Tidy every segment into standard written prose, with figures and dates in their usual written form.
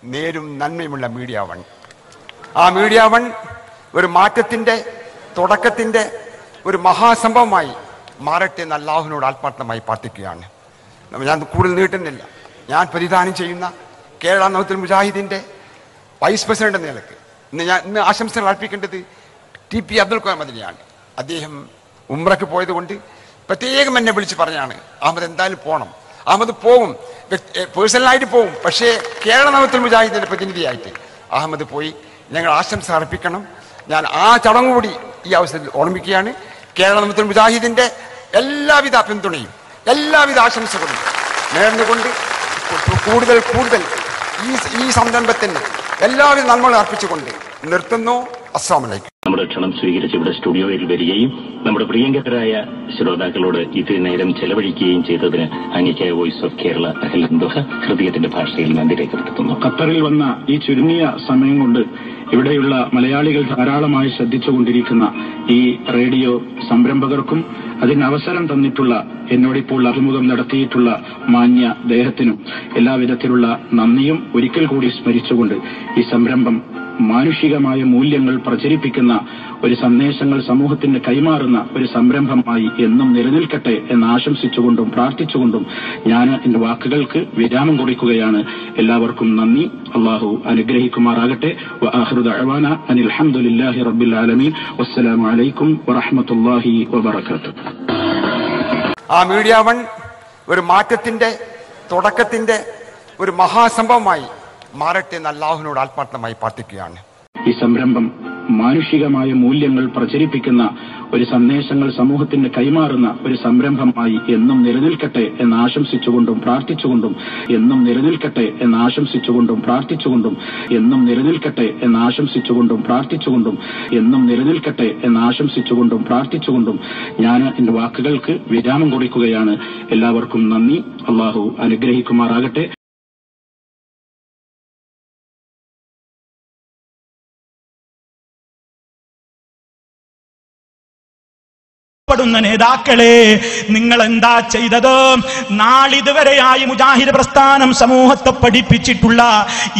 നേരും നന്മയുമുള്ള media one. ആ media one ഒരു മാറ്റത്തിൻ്റെ തുടക്കത്തിൻ്റെ ഒരു മഹാസംഭവമായി മാറട്ടെ എന്ന് അല്ലാഹുവിനോട് ആത്മാർത്ഥമായി പ്രാർത്ഥിക്കുകയാണ്. ഞാൻ കൂടുതൽ നീട്ടുന്നില്ല. ഞാൻ പ്രതിദാനം ചെയ്യുന്ന കേരള നൗത്തുൽ മുജാഹിദിൻ്റെ വൈസ് പ്രസിഡന്റ് എന്ന നിലക്ക് ഇന്ന് ആശംസകൾ അർപ്പിക്കേണ്ടത് TP അബ്ദുൽ ഖാദർ മദനിയാണ്. അദ്ദേഹം ഉംറയ്ക്ക് പോയതുകൊണ്ട് പ്രത്യേകം എന്നെ വിളിച്ച് പറഞ്ഞാണ്, അഹമ്മദ് എന്തായാലും പോകണം. അഹമ്മദ് പോകും, പേഴ്സണലായിട്ട് പോകും, പക്ഷേ കേരള നൗത്തുൽ മുജാഹിദിൻ്റെ പ്രതിനിധിയായിട്ട് അഹമ്മദ് പോയി ഞങ്ങൾ ആശംസ അർപ്പിക്കണം. ഞാൻ ആ ചടങ്ങ് കൂടി ഈ അവസരത്തിൽ ഓർമ്മിക്കുകയാണ്. കേരള നൗത്തുൽ മുജാഹിദിൻ്റെ എല്ലാവിധ പിന്തുണയും എല്ലാവിധ ആശംസകളും നേർന്നുകൊണ്ട് കൂടുതൽ ഈ സംരംഭത്തിന് എല്ലാവിധ നന്മകളും അർപ്പിച്ചുകൊണ്ട് നിർത്തുന്നു. അസ്സലാമു അലൈക്കും. നമ്മുടെ ക്ഷണം സ്വീകരിച്ച് ഇവിടെ സ്റ്റുഡിയോയിൽ വരികയും നമ്മുടെ പ്രിയങ്കരായ ശ്രോതാക്കളോട് ഇത്തിരി നേരം ചെലവഴിക്കുകയും ചെയ്തതിന് അങ്ങേക്ക് വോയിസ് ഓഫ് കേരള ഹൃദയത്തിന്റെ ഭാഷയിൽ നന്ദി രേഖപ്പെടുത്തുന്നു. ഖത്തറിൽ വന്ന ഈ ചുരുങ്ങിയ സമയം കൊണ്ട് ഇവിടെയുള്ള മലയാളികൾ ധാരാളമായി ശ്രദ്ധിച്ചുകൊണ്ടിരിക്കുന്ന ഈ റേഡിയോ സംരംഭകർക്കും അതിന് അവസരം തന്നിട്ടുള്ള എന്നോടിപ്പോൾ അഭിമുഖം നടത്തിയിട്ടുള്ള മാന്യ ദേഹത്തിനും എല്ലാവിധത്തിലുള്ള നന്ദിയും ഒരിക്കൽ കൂടി സ്മരിച്ചുകൊണ്ട് ഈ സംരംഭം മാനുഷികമായ മൂല്യങ്ങൾ പ്രചരിപ്പിക്കുന്ന ഒരു സന്ദേശങ്ങൾ സമൂഹത്തിന് കൈമാറുന്ന ഒരു സംരംഭമായി എന്നും നിലനിൽക്കട്ടെ എന്ന് ആശംസിച്ചുകൊണ്ടും പ്രാർത്ഥിച്ചുകൊണ്ടും ഞാൻ എന്റെ വാക്കുകൾക്ക് വിരാമം കുറിക്കുകയാണ്. എല്ലാവർക്കും നന്ദി. അള്ളാഹു അനുഗ്രഹിക്കുമാറാകട്ടെ. വആഖിറു ദഅവാന അനിൽ ഹംദുലില്ലാഹി റബ്ബിൽ ആലമീൻ. വസ്സലാമു അലൈക്കും വറഹ്മത്തുള്ളാഹി വബറകാതുഹു. ആ മീഡിയ വൺ ഒരു മാറ്റത്തിൻ്റെ തുടക്കത്തിൻ്റെ ഒരു മഹാസംഭവമായി മാറട്ടെ എന്ന് അല്ലാഹുവിനോട് ആത്മാർത്ഥമായി പ്രാർത്ഥിക്കുകയാണ്. ഈ സംരംഭം മാനുഷികമായ മൂല്യങ്ങൾ പ്രചരിപ്പിക്കുന്ന ഒരു സന്ദേശങ്ങൾ സമൂഹത്തിന് കൈമാറുന്ന ഒരു സംരംഭമായി എന്നും നിലനിൽക്കട്ടെ എന്ന് ആശംസിച്ചുകൊണ്ടും പ്രാർത്ഥിച്ചുകൊണ്ടും എന്നും നിലനിൽക്കട്ടെ എന്ന് ആശംസിച്ചുകൊണ്ടും പ്രാർത്ഥിച്ചുകൊണ്ടും എന്നും നിലനിൽക്കട്ടെ എന്ന് ആശംസിച്ചുകൊണ്ടും പ്രാർത്ഥിച്ചുകൊണ്ടും എന്നും നിലനിൽക്കട്ടെ എന്ന് ആശംസിച്ചുകൊണ്ടും പ്രാർത്ഥിച്ചുകൊണ്ടും ഞാൻ എന്റെ വാക്കുകൾക്ക് വിരാമം കുറിക്കുകയാണ്. എല്ലാവർക്കും നന്ദി. അള്ളാഹു അനുഗ്രഹിക്കുമാറാകട്ടെ. നേതാക്കളെ, നിങ്ങൾ എന്താ ചെയ്തത്? നാളിതുവരെയായി മുജാഹിദ് പ്രസ്ഥാനം സമൂഹത്തെ പഠിപ്പിച്ചിട്ടുള്ള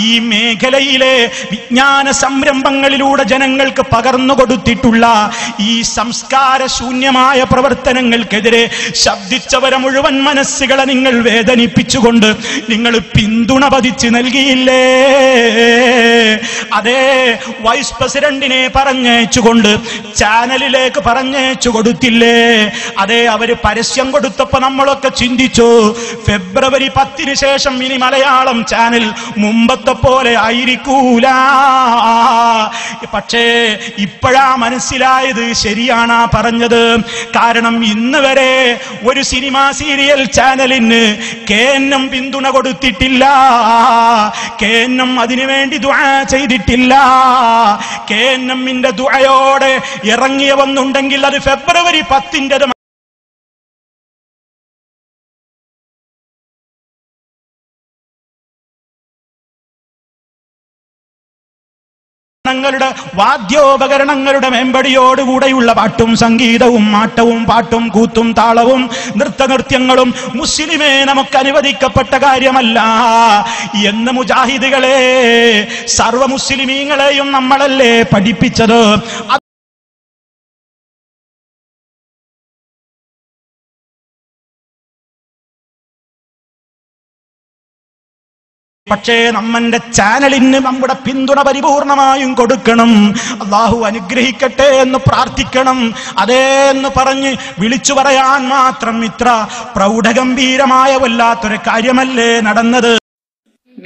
ഈ മേഖലയിലെ വിജ്ഞാന സംരംഭങ്ങളിലൂടെ ജനങ്ങൾക്ക് പകർന്നു കൊടുത്തിട്ടുള്ള ഈ സംസ്കാര ശൂന്യമായ പ്രവർത്തനങ്ങൾക്കെതിരെ ശബ്ദിച്ചവരെ മുഴുവൻ മനസ്സുകളെ നിങ്ങൾ വേദനിപ്പിച്ചുകൊണ്ട് നിങ്ങൾ പിന്തുണ പതിച്ച് നൽകിയില്ലേ? അതേ, വൈസ് പ്രസിഡന്റിനെ പറഞ്ഞയച്ചുകൊണ്ട് ചാനലിലേക്ക് പറഞ്ഞയച്ചു കൊടുത്തില്ല. അതെ, അവര് പരസ്യം കൊടുത്തപ്പോ നമ്മളൊക്കെ ചിന്തിച്ചു, ഫെബ്രുവരി 10 ശേഷം ഇനി മലയാളം ചാനൽ മുമ്പത്തെ പോലെ ആയിരിക്കൂല. പക്ഷേ ഇപ്പോഴാ മനസ്സിലായത് ശരിയാണാ പറഞ്ഞത്. കാരണം ഇന്ന് വരെ ഒരു സിനിമാ സീരിയൽ ചാനലിന് KNM പിന്തുണ കൊടുത്തിട്ടില്ല. KNM അതിനുവേണ്ടി ദുആ ചെയ്തിട്ടില്ല. KNMന്റെ ദുആയോടെ ഇറങ്ങിയ വന്നുണ്ടെങ്കിൽ അത് ഫെബ്രുവരി 10 വാദ്യോപകരണങ്ങളുടെ മേമ്പടിയോടുകൂടെയുള്ള പാട്ടും സംഗീതവും ആട്ടവും പാട്ടും കൂത്തും താളവും നൃത്തനൃത്യങ്ങളും മുസ്ലിമേ നമുക്ക് അനുവദിക്കപ്പെട്ട കാര്യമല്ല എന്ന് മുജാഹിദുകളെ, സർവ മുസ്ലിമീങ്ങളെയും നമ്മളല്ലേ പഠിപ്പിച്ചത്? പക്ഷേ നമ്മന്റെ ചാനലിന് നമ്മുടെ പിന്തുണ പരിപൂർണമായും കൊടുക്കണം. അള്ളാഹു അനുഗ്രഹിക്കട്ടെ എന്ന് പ്രാർത്ഥിക്കണം. അതേ എന്ന് പറഞ്ഞ് വിളിച്ചു പറയാൻ മാത്രം ഇത്ര പ്രൗഢഗംഭീരമായ വല്ലാത്തൊരു കാര്യമല്ലേ നടന്നത്?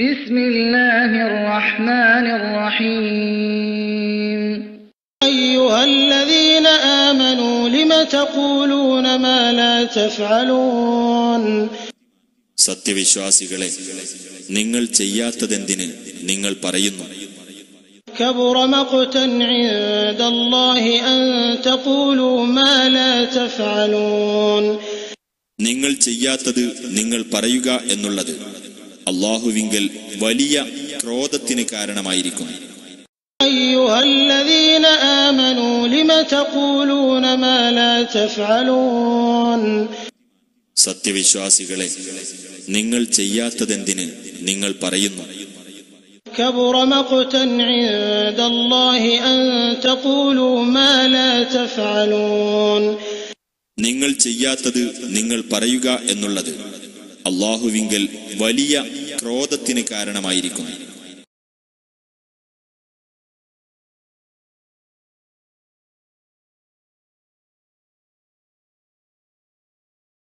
ബിസ്മില്ലാഹിർ റഹ്മാനിർ റഹീം. അയ്യുഹല്ലദീന ആമനൂ ലിമ തഖൂലൂന മാ ലാ തഫ്അലൂൻ. സത്യവിശ്വാസികളെ, നിങ്ങൾ ചെയ്യാത്തതെന്തിന് നിങ്ങൾ പറയുന്നു? കബറ മഖ്തൻ ഇൻദല്ലാഹി അൻ തഖൂലൂ മാ ലാ തഫ്അലൂൻ. നിങ്ങൾ ചെയ്യാത്തത് നിങ്ങൾ പറയുക എന്നുള്ളത് അല്ലാഹുവിങ്കൽ വലിയ ക്രോധത്തിന് കാരണമായിരിക്കുന്നു. അയ്യുഹല്ലദീന ആമനൂ ലിമ തഖൂലൂന മാ ലാ തഫ്അലൂൻ. സത്യവിശ്വാസികളെ, നിങ്ങൾ ചെയ്യാത്തതെന്തിന് നിങ്ങൾ പറയുന്നു? كبر مقتا عند الله أن تقولوا ما لا تفعلون. നിങ്ങൾ ചെയ്യാത്തത് നിങ്ങൾ പറയുക എന്നുള്ളത് അല്ലാഹുവിങ്കൽ വലിയ ക്രോധത്തിന് കാരണമായിരിക്കുന്നു.